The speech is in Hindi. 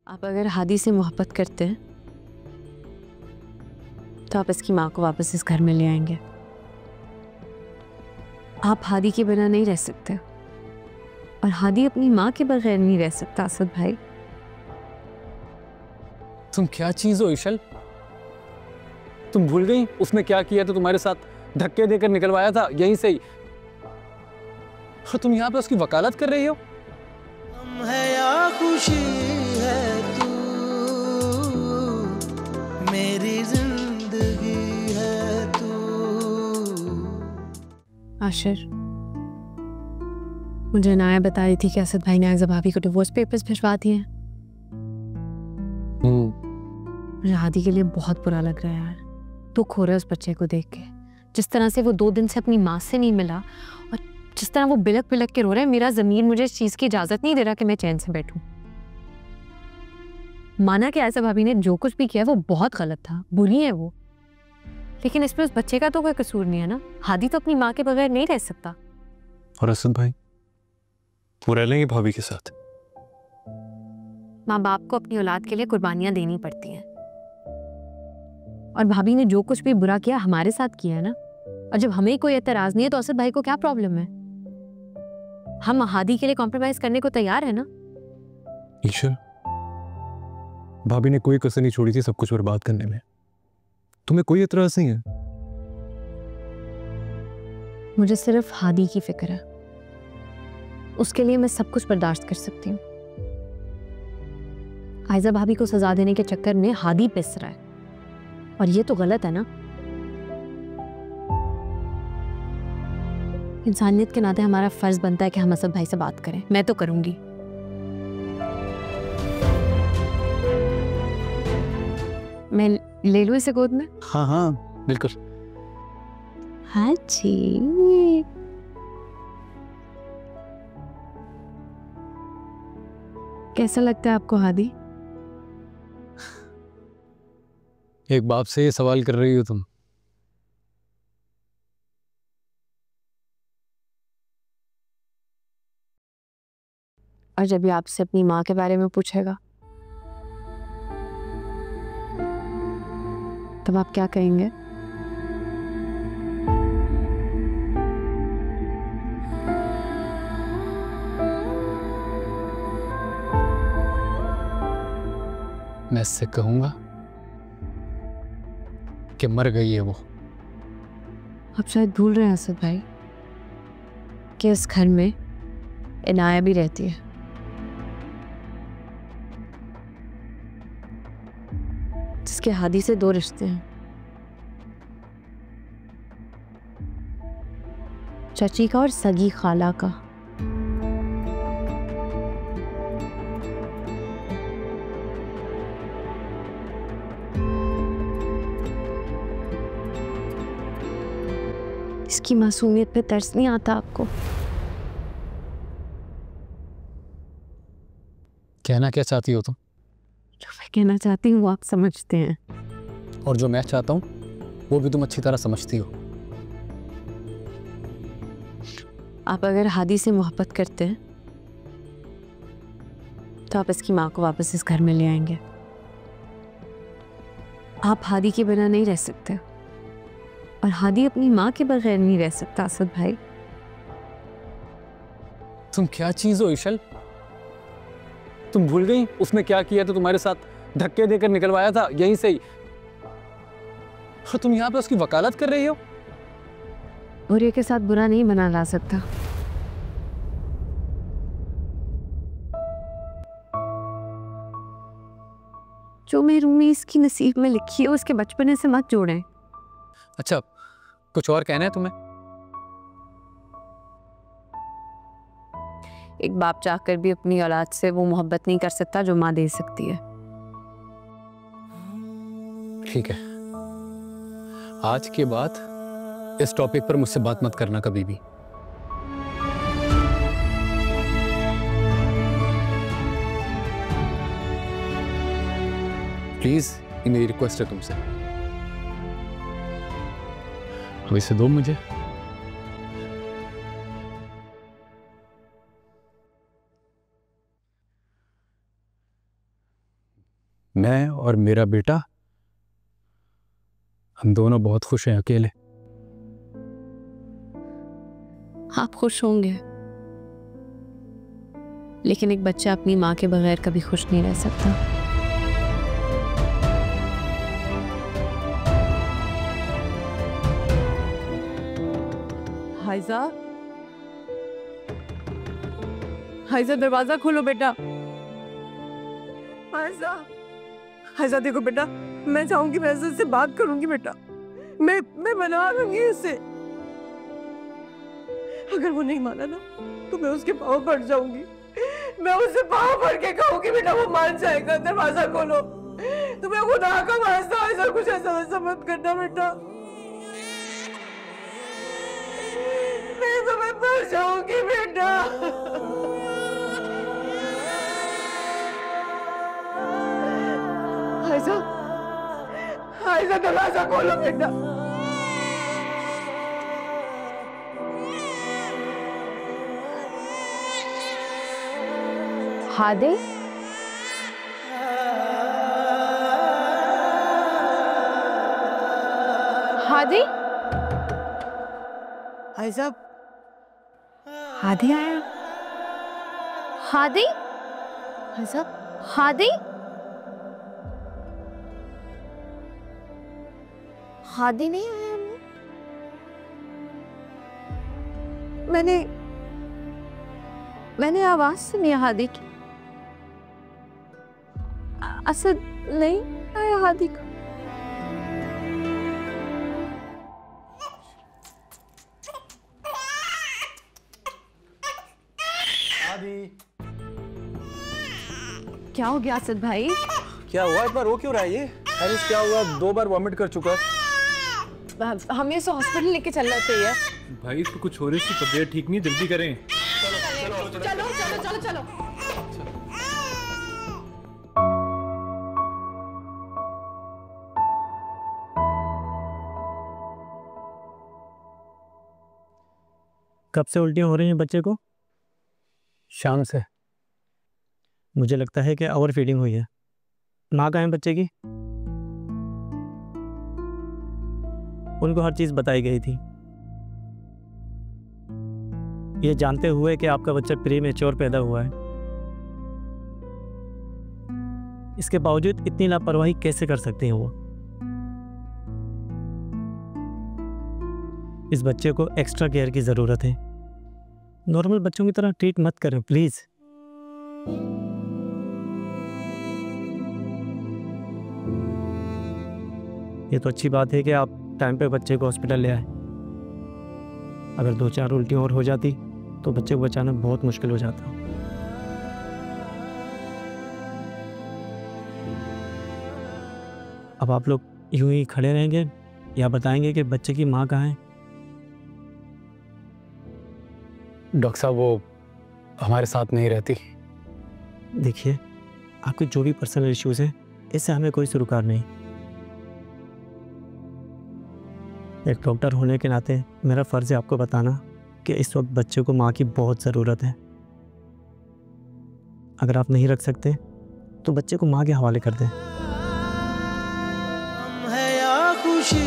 आप अगर हादी से मोहब्बत करते हैं तो आप इसकी माँ को वापस इस घर में ले आएंगे। आप हादी के बिना नहीं रह सकते और हादी अपनी माँ के बगैर नहीं रह सकता। असद भाई, तुम क्या चीज हो इशल? तुम भूल गई उसने क्या किया था तुम्हारे साथ? धक्के देकर निकलवाया था यहीं से ही, और तुम यहाँ पे उसकी वकालत कर रही हो। गम है या खुशी है तू, मेरी जिंदगी है तू। आशिर, मुझे नाया बता रही थी कि असद भाई ने आयज़ा भाभी को डिवोर्स पेपर्स भिजवा दिए हैं। मुझे हादी के लिए बहुत बुरा लग रहा है यार। दुख हो रहा है उस बच्चे को देख के। जिस तरह से वो 2 दिन से अपनी माँ से नहीं मिला और जिस तरह वो बिलक बिलक के रो रहा है, मेरा ज़मीर मुझे इस चीज़ की इजाज़त नहीं दे रहा कि मैं चैन से बैठूं। माना कि आयशा भाभी ने जो कुछ भी किया वो बहुत गलत था, बुरी है वो, लेकिन इसमें उस बच्चे का तो कोई कसूर नहीं है ना। हादी तो अपनी माँ के बगैर नहीं रह सकता। और असद भाई वो रह लेंगे भाभी के साथ। माँ बाप को अपनी औलाद के लिए कुर्बानियां देनी पड़ती हैं, और भाभी ने जो कुछ भी बुरा किया हमारे साथ किया है ना। और जब हमें कोई एतराज नहीं है तो असद भाई को क्या प्रॉब्लम है? हम हादी के लिए कॉम्प्रोमाइज करने को तैयार है ना। ईशर, भाभी ने कोई कसर नहीं छोड़ी थी सब कुछ बर्बाद करने में। तुम्हें कोई एतराज नहीं है? मुझे सिर्फ हादी की फिक्र है, उसके लिए मैं सब कुछ बर्दाश्त कर सकती हूँ। आयज़ा भाभी को सजा देने के चक्कर में हादी पिस रहा है, और ये तो गलत है ना। इंसानियत के नाते हमारा फर्ज बनता है कि हम असद भाई से बात करें। मैं तो करूंगी। मैं ले लूं इसे गोद में? हाँ हाँ बिल्कुल। हाँ जी। कैसा लगता है आपको हादी? एक बाप से ये सवाल कर रही हो तुम? और जब ये आपसे अपनी माँ के बारे में पूछेगा तब आप क्या कहेंगे? मैं इससे कहूंगा कि मर गई है वो। आप शायद भूल रहे हैं असद भाई कि इस घर में इनाया भी रहती है। जिसके हादी से 2 रिश्ते हैं, चाची का और सगी खाला का। इसकी मासूमियत पे तरस नहीं आता आपको? कहना क्या चाहती हो तुम? जो मैं कहना चाहती हूँ वो आप समझते हैं, और जो मैं चाहता हूँ वो भी तुम अच्छी तरह समझती हो। आप अगर हादी से मोहब्बत करते हैं तो आप इसकी माँ को वापस इस घर में ले आएंगे। आप हादी के बिना नहीं रह सकते और हादी अपनी माँ के बगैर नहीं रह सकता। असद भाई, तुम क्या चीज हो इशल? तुम भूल गई उसने क्या किया था तुम्हारे साथ? धक्के देकर निकलवाया था यहीं से ही, और तुम यहाँ पे उसकी वकालत कर रही हो। बुरे के साथ बुरा नहीं बना ला सकता। जो महरूमी इसकी नसीब में लिखी है उसके बचपने से मत जोड़ें। अच्छा, कुछ और कहना है तुम्हें? एक बाप चाहकर भी अपनी औलाद से वो मोहब्बत नहीं कर सकता जो माँ दे सकती है। ठीक है, आज के बाद इस टॉपिक पर मुझसे बात मत करना कभी भी। प्लीज, ये मेरी रिक्वेस्ट है तुमसे। अब इसे दो मुझे। मैं और मेरा बेटा, हम दोनों बहुत खुश हैं अकेले। आप खुश होंगे, लेकिन एक बच्चा अपनी माँ के बगैर कभी खुश नहीं रह सकता। हाइजा, हाइजा दरवाजा खोलो बेटा। हाइजा, हाइजा देखो बेटा, मैं चाहूंगी मैं से बात करूंगी बेटा। मैं मना लूंगी उसे। अगर वो नहीं माना ना तो मैं उसके पाँव पड़ जाऊंगी। मैं उससे पाँव पड़ के कहूंगी बेटा वो मान जाएगा। दरवाजा खोलो। तुम्हें खुदा का वास्ता ऐसा कुछ ऐसा वैसा मत करना बेटा। मैं तुम्हें मर जाऊंगी बेटा। हाइजा, हाइजा दरवाजा खोलो बेटा। हादी, हादी, हाइजा, हादी आया। हादी, हाइजा, हादी, हादी नहीं आया। मैंने आवाज सुनी हादी की। असद नहीं आया हादी का। क्या हो गया असद भाई? क्या हुआ? इतना रो क्यों रहा है ये? हैरिस क्या हुआ? 2 बार वॉमिट कर चुका है। हमें इसे हॉस्पिटल लेके चलना चाहिए। भाई इसको कुछ हो रही है, इसकी तबीयत ठीक नहीं, जल्दी करें। चलो चलो चलो चलो। कब से उल्टियाँ हो रही हैं बच्चे को? शाम से। मुझे लगता है कि ओवर फीडिंग हुई है। माँ कहाँ है बच्चे की? उनको हर चीज़ बताई गई थी, ये जानते हुए कि आपका बच्चा प्री मैच्योर पैदा हुआ है। इसके बावजूद इतनी लापरवाही कैसे कर सकते हैं वो? इस बच्चे को एक्स्ट्रा केयर की ज़रूरत है। नॉर्मल बच्चों की तरह ट्रीट मत करें प्लीज़। ये तो अच्छी बात है कि आप टाइम पे बच्चे को हॉस्पिटल ले आए। अगर 2-4 उल्टी और हो जाती तो बच्चे को बचाना बहुत मुश्किल हो जाता। अब आप लोग यूं ही खड़े रहेंगे या बताएंगे कि बच्चे की माँ कहाँ है? डॉक्टर साहब वो हमारे साथ नहीं रहती। देखिए, आपके जो भी पर्सनल इश्यूज हैं इससे हमें कोई सरोकार नहीं। एक डॉक्टर होने के नाते मेरा फ़र्ज़ है आपको बताना कि इस वक्त बच्चे को माँ की बहुत ज़रूरत है। अगर आप नहीं रख सकते तो बच्चे को माँ के हवाले कर दें। हम है या खुशी